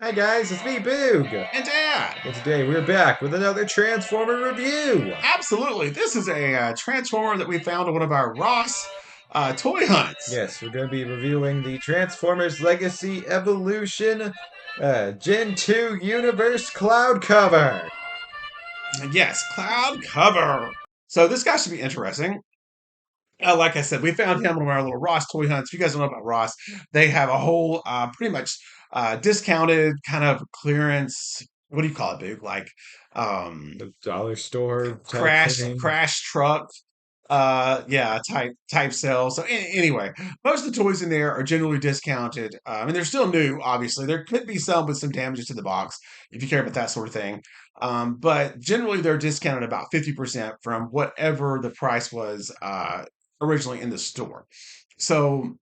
Hi guys, it's me, Boog, And Dad, and today we're back with another Transformer review. absolutely. This is a Transformer that we found on one of our Ross toy hunts. Yes, we're going to be reviewing the Transformers Legacy Evolution Gen 2 Universe Cloudcover. Yes, Cloudcover. So this guy should be interesting. Like I said, we found him on one of our little Ross toy hunts. If you guys don't know about Ross, they have a whole pretty much discounted kind of clearance. What do you call it, Boog? Like um, The dollar store type thing. crash truck yeah, type sale. So anyway, most of the toys in there are generally discounted. And they're still new, obviously. There could be some with some damages to the box if you care about that sort of thing. But generally they're discounted about 50% from whatever the price was originally in the store. So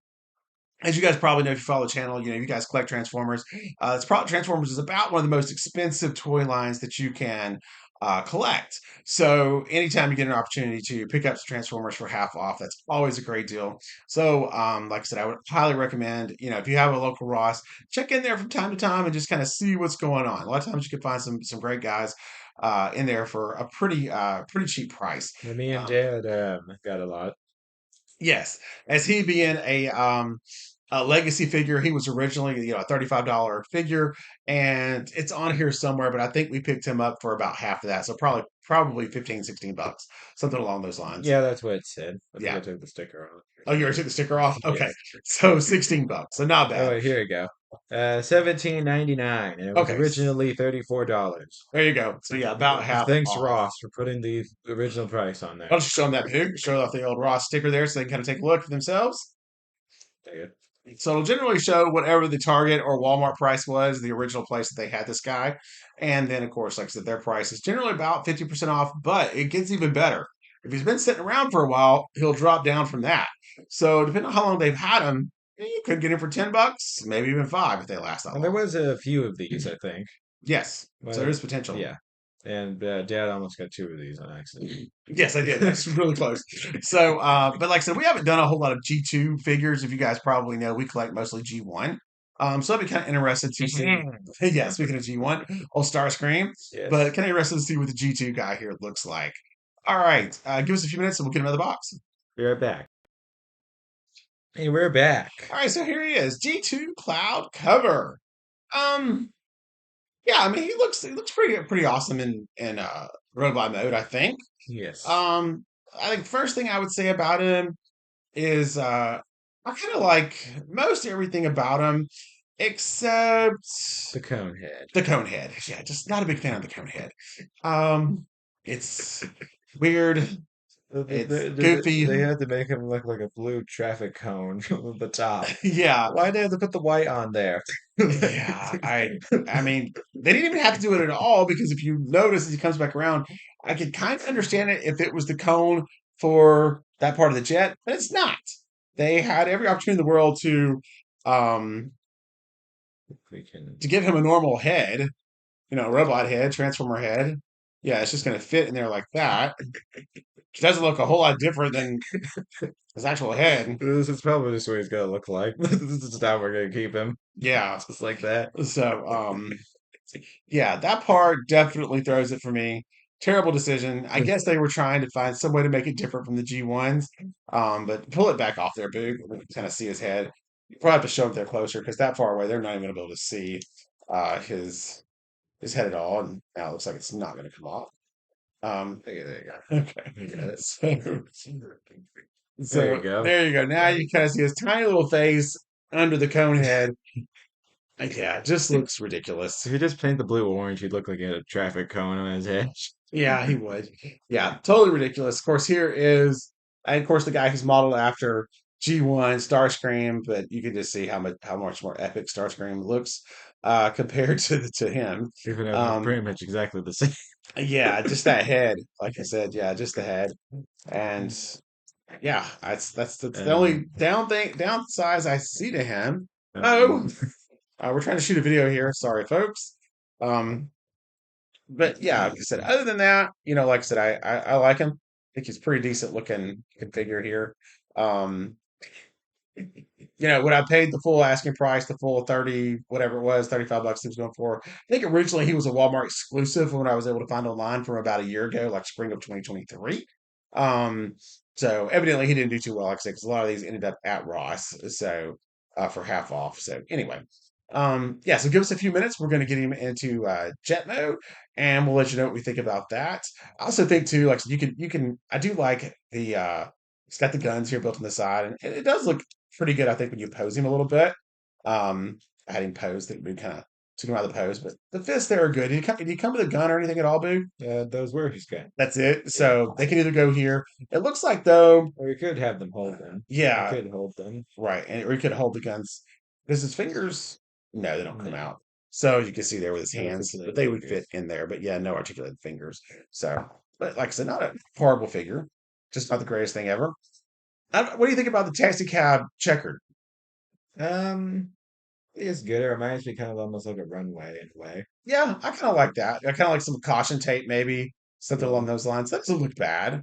as you guys probably know, if you follow the channel, you guys collect Transformers. Transformers is about one of the most expensive toy lines that you can collect. So anytime you get an opportunity to pick up some Transformers for half off, that's always a great deal. So, like I said, I would highly recommend, if you have a local Ross, check in there from time to time and just kind of see what's going on. A lot of times you can find some great guys in there for a pretty cheap price. And me and Um, Dad got a lot. Yes, as he being a legacy figure, he was originally a $35 figure, and it's on here somewhere. But I think we picked him up for about half of that, so probably 15, 16 bucks, something along those lines. Yeah, that's what it said. I think I Yeah. took the sticker off. Oh, you already took the sticker off. Okay, Yes. so 16 bucks, so not Oh bad. wait, here we go. 17.99, and it was Okay, originally $34. there you go. So yeah, about half Thanks, off. Ross, for putting the original price on there. I'll just show them that pig, show off the old Ross sticker there, so they can kind of take a look for themselves. Take it. So it'll generally show whatever the Target or Walmart price was, the original place that they had this guy. And then, of course, like I said, their price is generally about 50% off, but it gets even better. If he's been sitting around for a while, he'll drop down from that. So depending on how long they've had him, you could get him for 10 bucks, maybe even five if they last that And there long. was a few of these, I think. Yes. So there But is potential. yeah, and Dad almost got two of these on accident. Yes, I did. That's really close. So, but like I said, we haven't done a whole lot of G2 figures. If you guys probably know, we collect mostly G1. So I'd be kind of interested to see. Yeah, speaking of G1, old Starscream, but Yes, kind of interested to see what the G2 guy here looks like. All right, give us a few minutes and we'll get another box. be right back. Hey, we're back. All right, so here he is, G2 Cloud Cover. Um, yeah, I mean he looks pretty awesome in robot mode, I think. Yes, Um, I think first thing I would say about him is I kind of like most everything about him except the cone head. the cone head. Yeah, just not a big fan of the cone head. Um, it's weird. It's goofy. They had to make him look like a blue traffic cone with the top. Yeah, Why did they have to put the white on there? yeah. I mean, they didn't even have to do it at all because if you notice as he comes back around, I could kind of understand it if it was the cone for that part of the jet, but it's not. They had every opportunity in the world um We can. to give him a normal head, robot head, transformer head. Yeah, it's just gonna fit in there like that. It doesn't look a whole lot different than his actual head. This is probably just what he's gonna look like. This is how we're gonna keep him, Yeah. just like that. So yeah, that part definitely throws it for me. Terrible decision. I guess they were trying to find some way to make it different from the G1s. But pull it back off there, big. Kind of see his head. You probably have to show up there closer because that far away, they're not even gonna be able to see his head at all. And now it looks like it's not gonna come off. There you go. Okay. You got it. There you So go. there you go. Now you kind of see his tiny little face under the cone head. Yeah, it just looks ridiculous. If you just paint the blue orange, he'd look like he had a traffic cone on his head. Yeah, he would. Yeah, totally ridiculous. Of course, here is, and of course, the guy who's modeled after G1 Starscream, but you can just see how much more epic Starscream looks compared to him. Even though they're Um, pretty much exactly the same. yeah, just that head, like I said, yeah, just the head, and yeah, that's the only Um, downsize I see to him. um, Oh, we're trying to shoot a video here. Sorry, folks. Um, but yeah, like I said, other than that, like I said, I like him. I think he's pretty decent looking figure here. Um, when I paid the full asking price, the full 30, whatever it was, $35 he was going for. I think originally he was a Walmart exclusive when I was able to find online from about a year ago, like spring of 2023. Um, so evidently he didn't do too well, like I said, because a lot of these ended up at Ross. So for half off. So anyway. Yeah, so give us a few minutes. We're going to get him into jet mode, and we'll let you know what we think about that. I also think too, like you can. I do like the it's got the guns here built on the side, and it does look pretty good. I think when you pose him a little bit, I had him posed. That we kind of took him out of the pose, but the fists there are good. Did he come with a gun or anything at all, Boo? Those were his guns. That's it. Yeah. So they can either go here. It looks like though, Or we could have them hold them. We yeah, could hold them. right, and or he could hold the guns because his fingers, no, they don't come No. out. So you can see there with his No hands, but articulated they would fit fingers. in there. But yeah, no articulated fingers. So, but like I said, not a horrible figure, just not the greatest thing ever. What do you think about the taxi cab checkered? Um, it's good. It reminds me kind of almost like a runway in a way. Yeah, I kind of like that. I kind of like some caution tape, maybe something Yeah. along those lines. That doesn't look bad.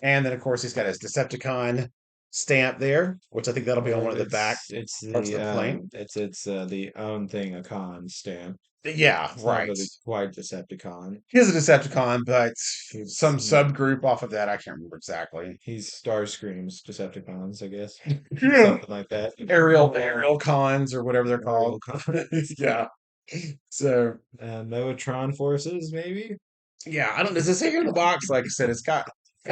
And then, of course, he's got his Decepticon stamp there, which I think that'll be on Well, one of the back it's parts the of the plane. the own thing a con stamp. Yeah, It's not right. really quite Decepticon. He is a Decepticon, but He's some subgroup off of that. I can't remember exactly. he's Starscream's Decepticons, I guess. Yeah. Something like that. Aerial cons or whatever they're Ariel called. con. Yeah. So Noatron forces, maybe. yeah, I don't. Does it say here in the box? Like I said, it's got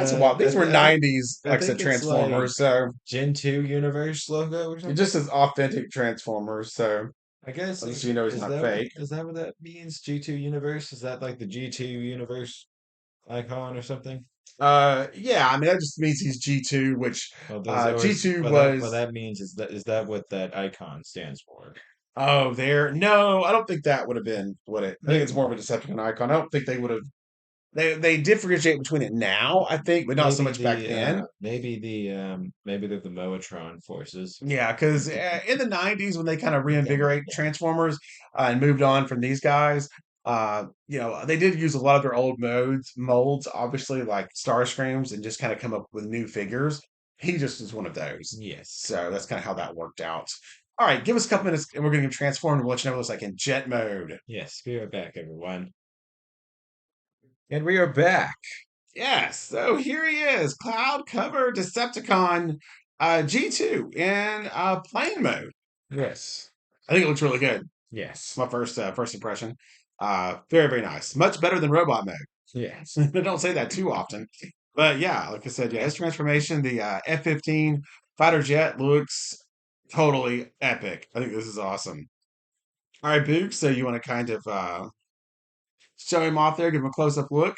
some wild. These were I think '90s, I like I said, think it's like Transformers. So Gen 2 Universe logo or it something. just says authentic Transformers. So I guess just so you know, he's not fake. is that what that means? G2 Universe? Is that like the G2 Universe icon or something? Yeah. I mean, that just means he's G2, which Well, does or is G2 was. what that means is that what that icon stands for? Oh, there. No, I don't think that would have been what it. I think it's Maybe more of a Decepticon icon. I don't think they would have. They differentiate between it now, I think, but not so much back then. maybe they're the Moatron forces. Yeah, because in the '90s when they kind of reinvigorate Transformers and moved on from these guys, they did use a lot of their old molds, obviously like Starscreams, and just kind of come up with new figures. He just is one of those, Yes. so that's kind of how that worked out. All right, give us a couple minutes, and we're going to transform and we'll let you know what it looks like in jet mode. Yes, be right back, everyone. And we are back. Yes, so here he is, Cloudcover Decepticon G2 in plane mode. Yes. I think it looks really good. It's Yes. my first impression. Very, very nice. Much better than robot mode. Yes. They don't say that too often. But yeah, like I said, yeah, his transformation, the F-15 fighter jet looks totally epic. I think this is awesome. All right, Boog, so you want to kind of show him off there, give him a close-up look.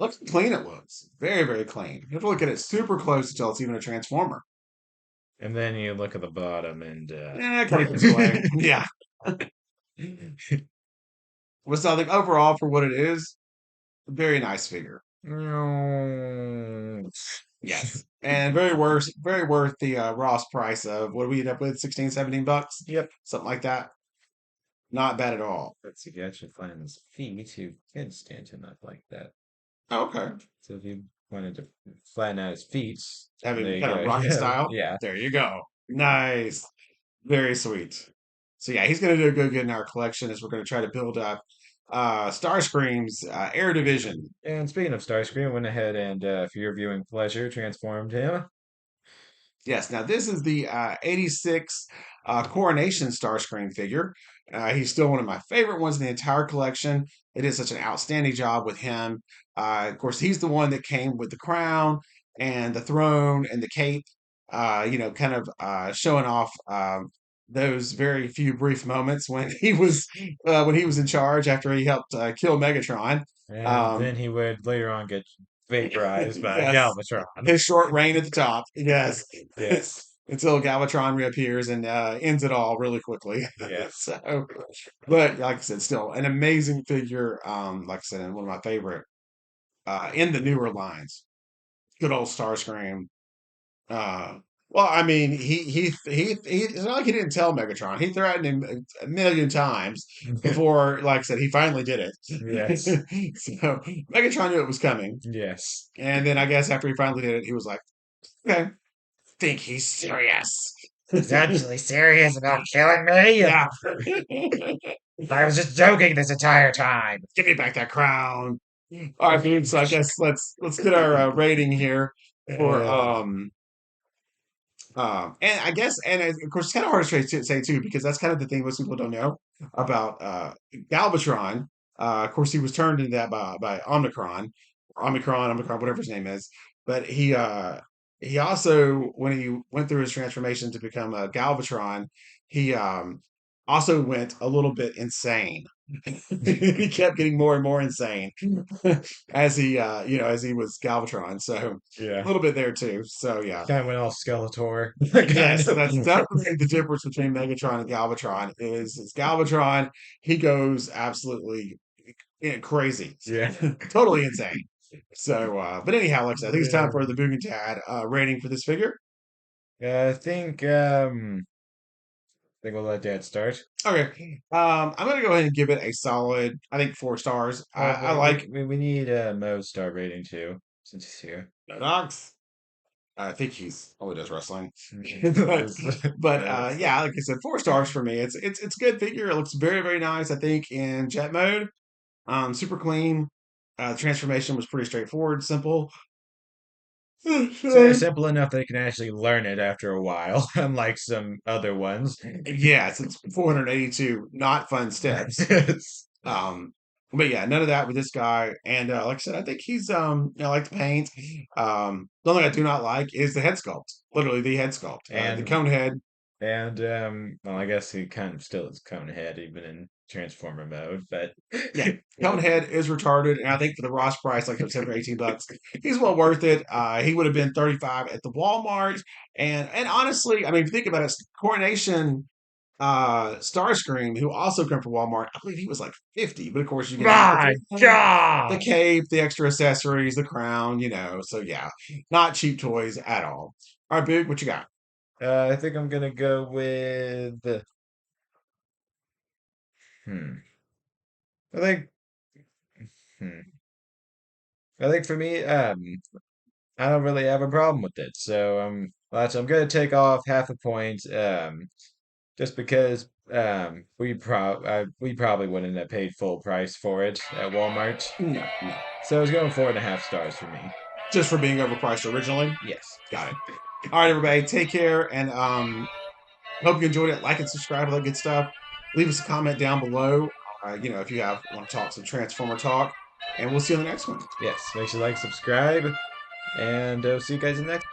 Look how clean it looks. Very, very clean. You have to look at it super close to tell it's even a transformer. And then you look at the bottom and Kind of gives away. Yeah. What's I think overall for what it is, very nice figure. Yes. And very worth the Ross price of what do we end up with? 16, $17? Yep. Something like that. Not bad at all. Let's see if you actually find his feet, you can stand him up like that. Oh, okay. So if you wanted to flatten out his feet, Have there it you kind of go. rocket Yeah, style. yeah. There you go. Nice. Very sweet. So yeah, he's gonna do a good in our collection as we're gonna try to build up Starscream's Air Division. And speaking of Starscream, I went ahead and for your viewing pleasure, transformed him. Yes, now this is the '86 Coronation Starscream figure. He's still one of my favorite ones in the entire collection. It is such an outstanding job with him. Of course, he's the one that came with the crown and the throne and the cape. Kind of showing off those very few brief moments when when he was in charge after he helped kill Megatron. And Um, then he would later on get vaporized by yes, Galvatron. his short reign at the top. Yes. Yes. Until Galvatron reappears and ends it all really quickly. Yes. So, but like I said, still an amazing figure. Like I said, and one of my favorite in the newer lines. Good old Starscream. Uh, well, I mean, it's not like he didn't tell Megatron. He threatened him a million times before, like I said, he finally did it. Yes. So Megatron knew it was coming, Yes. and then I guess after he finally did it, he was like, "Okay, think he's serious." He's actually serious about killing me? Yeah. I was just joking this entire time. Give me back that crown. All right, dude. So I guess let's get our rating here for Uh, and I guess, of course, it's kind of hard to say too, because that's kind of the thing most people don't know about Galvatron. Of course, he was turned into that by Omicron, whatever his name is. But he also, when he went through his transformation to become a Galvatron, he also went a little bit insane. He kept getting more and more insane as as he was Galvatron. So a yeah. little bit there too. So yeah. Kind of went all Skeletor Yeah, again. so that's definitely the difference between Megatron and Galvatron is Galvatron, he goes absolutely crazy, Yeah. totally insane. So, but anyhow, like I said, I think it's time Yeah. for the Boog and Tad rating for this figure. I think we'll let Dad start. Okay, I'm gonna go ahead and give it a solid, I think 4 stars. Well, I like we need Mo's star rating too, since he's here. No Dogs. I think he's only does wrestling, but Yes. Yes. yeah, like I said, 4 stars for me. It's a good figure. It looks very very nice. I think in jet mode. Super clean. The transformation was pretty straightforward, simple. Simple enough they can actually learn it after a while, unlike some other ones. Yes, it's 482 not fun steps. Yes. Um, but yeah, none of that with this guy. And like I said, I think he's I like the paint. The only thing I do not like is the head sculpt. Literally the head sculpt. The And cone head. well, I guess he kind of still is Conehead even in Transformer mode, but Yeah, cone head is retarded, and I think for the Ross price, like $7 or $18, he's well worth it. He would have been 35 at the Walmart, and honestly, I mean, if you think about it, Coronation Starscream, who also come from Walmart, I believe he was like 50. But of course, you get my the God. cape, the extra accessories, the crown, So yeah, not cheap toys at all. All right, Big, what you got? I think I'm gonna go with hmm. I think hmm. I think for me, I don't really have a problem with it. So I'm gonna take off half a point, just because we probably wouldn't have paid full price for it at Walmart. No, no, So I was going 4.5 stars for me. just for being overpriced originally. Yes. Got it. All right, everybody, take care, and hope you enjoyed it. Like and subscribe, all that good stuff. Leave us a comment down below. If you want to talk some Transformer talk, and we'll see you on the next one. Yes. Make sure to like, subscribe, and see you guys in the next.